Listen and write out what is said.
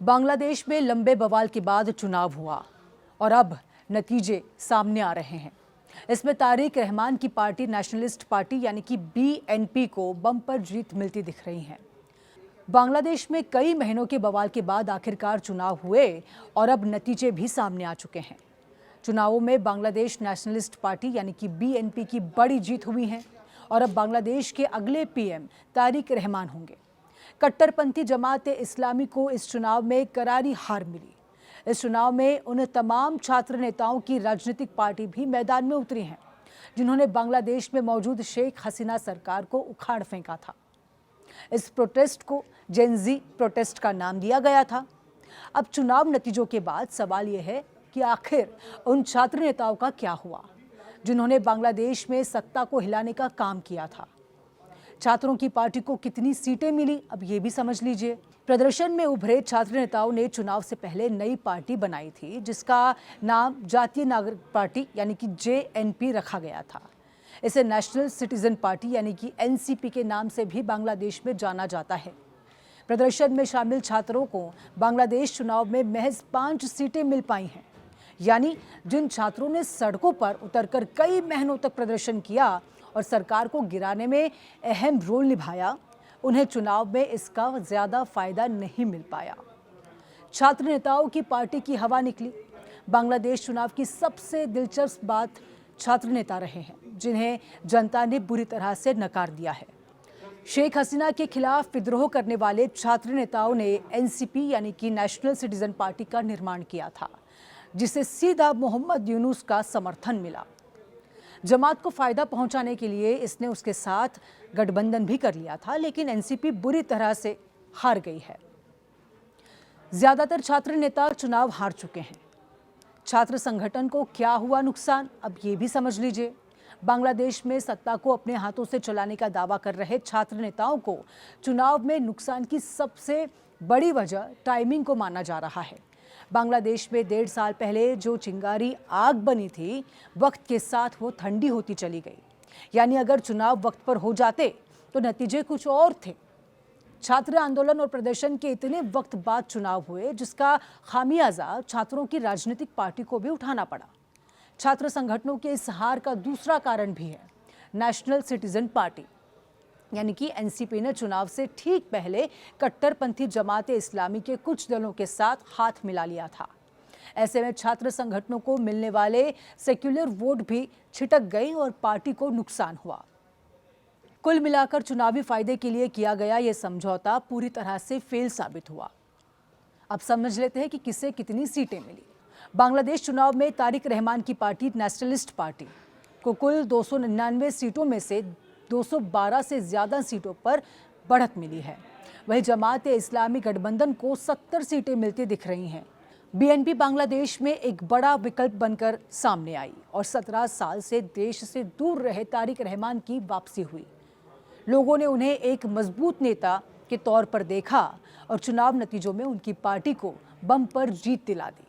बांग्लादेश में लंबे बवाल के बाद चुनाव हुआ और अब नतीजे सामने आ रहे हैं। इसमें तारिक रहमान की पार्टी नेशनलिस्ट पार्टी यानी कि बीएनपी को बम्पर जीत मिलती दिख रही है। बांग्लादेश में कई महीनों के बवाल के बाद आखिरकार चुनाव हुए और अब नतीजे भी सामने आ चुके हैं। चुनावों में बांग्लादेश नेशनलिस्ट पार्टी यानी कि बीएनपी की बड़ी जीत हुई है और अब बांग्लादेश के अगले पीएम तारिक रहमान होंगे। कट्टरपंथी जमात इस्लामी को इस चुनाव में करारी हार मिली। इस चुनाव में उन तमाम छात्र नेताओं की राजनीतिक पार्टी भी मैदान में उतरी हैं जिन्होंने बांग्लादेश में मौजूद शेख हसीना सरकार को उखाड़ फेंका था। इस प्रोटेस्ट को जेनजी प्रोटेस्ट का नाम दिया गया था। अब चुनाव नतीजों के बाद सवाल यह है कि आखिर उन छात्र नेताओं का क्या हुआ जिन्होंने बांग्लादेश में सत्ता को हिलाने का काम किया था। छात्रों की पार्टी को कितनी सीटें मिली, अब ये भी समझ लीजिए। प्रदर्शन में उभरे छात्र नेताओं ने चुनाव से पहले नई पार्टी बनाई थी जिसका नाम जातीय नागरिक पार्टी यानी कि जेएनपी रखा गया था। इसे नेशनल सिटीजन पार्टी यानी कि एनसीपी के नाम से भी बांग्लादेश में जाना जाता है। प्रदर्शन में शामिल छात्रों को बांग्लादेश चुनाव में महज 5 सीटें मिल पाई हैं। यानी जिन छात्रों ने सड़कों पर उतरकर कई महीनों तक प्रदर्शन किया और सरकार को गिराने में अहम रोल निभाया, उन्हें चुनाव में इसका ज्यादा फायदा नहीं मिल पाया। छात्र नेताओं की पार्टी की हवा निकली। बांग्लादेश चुनाव की सबसे दिलचस्प बात छात्र नेता रहे हैं जिन्हें जनता ने बुरी तरह से नकार दिया है। शेख हसीना के खिलाफ विद्रोह करने वाले छात्र नेताओं ने एनसीपी यानी कि नेशनल सिटीजन पार्टी का निर्माण किया था जिसे सीधा मोहम्मद यूनुस का समर्थन मिला। जमात को फायदा पहुंचाने के लिए इसने उसके साथ गठबंधन भी कर लिया था, लेकिन एनसीपी बुरी तरह से हार गई है। ज्यादातर छात्र नेता चुनाव हार चुके हैं। छात्र संगठन को क्या हुआ नुकसान, अब ये भी समझ लीजिए। बांग्लादेश में सत्ता को अपने हाथों से चलाने का दावा कर रहे छात्र नेताओं को चुनाव में नुकसान की सबसे बड़ी वजह टाइमिंग को माना जा रहा है। बांग्लादेश में 1.5 साल पहले जो चिंगारी आग बनी थी, वक्त के साथ वो ठंडी होती चली गई। यानी अगर चुनाव वक्त पर हो जाते तो नतीजे कुछ और थे। छात्र आंदोलन और प्रदर्शन के इतने वक्त बाद चुनाव हुए जिसका खामियाजा छात्रों की राजनीतिक पार्टी को भी उठाना पड़ा। छात्र संगठनों के इस हार का दूसरा कारण भी है। नेशनल सिटीजन पार्टी यानी कि एनसीपी ने चुनाव से ठीक पहले कट्टरपंथी जमात इस्लामी के कुछ दलों के साथ हाथ मिला लिया था। ऐसे में छात्र संगठनों को मिलने वाले सेक्युलर वोट भी छिटक गए और पार्टी को नुकसान हुआ। कुल मिलाकर चुनावी फायदे के लिए किया गया यह समझौता पूरी तरह से फेल साबित हुआ। अब समझ लेते हैं कि किसे कितनी सीटें मिली। बांग्लादेश चुनाव में तारिक रहमान की पार्टी नेशनलिस्ट पार्टी को कुल 299 सीटों में से 212 से ज्यादा सीटों पर बढ़त मिली है। वहीं जमात इस्लामी गठबंधन को 70 सीटें मिलती दिख रही हैं। बीएनपी बांग्लादेश में एक बड़ा विकल्प बनकर सामने आई और 17 साल से देश से दूर रहे तारिक रहमान की वापसी हुई। लोगों ने उन्हें एक मजबूत नेता के तौर पर देखा और चुनाव नतीजों में उनकी पार्टी को बम्पर जीत दिला दी।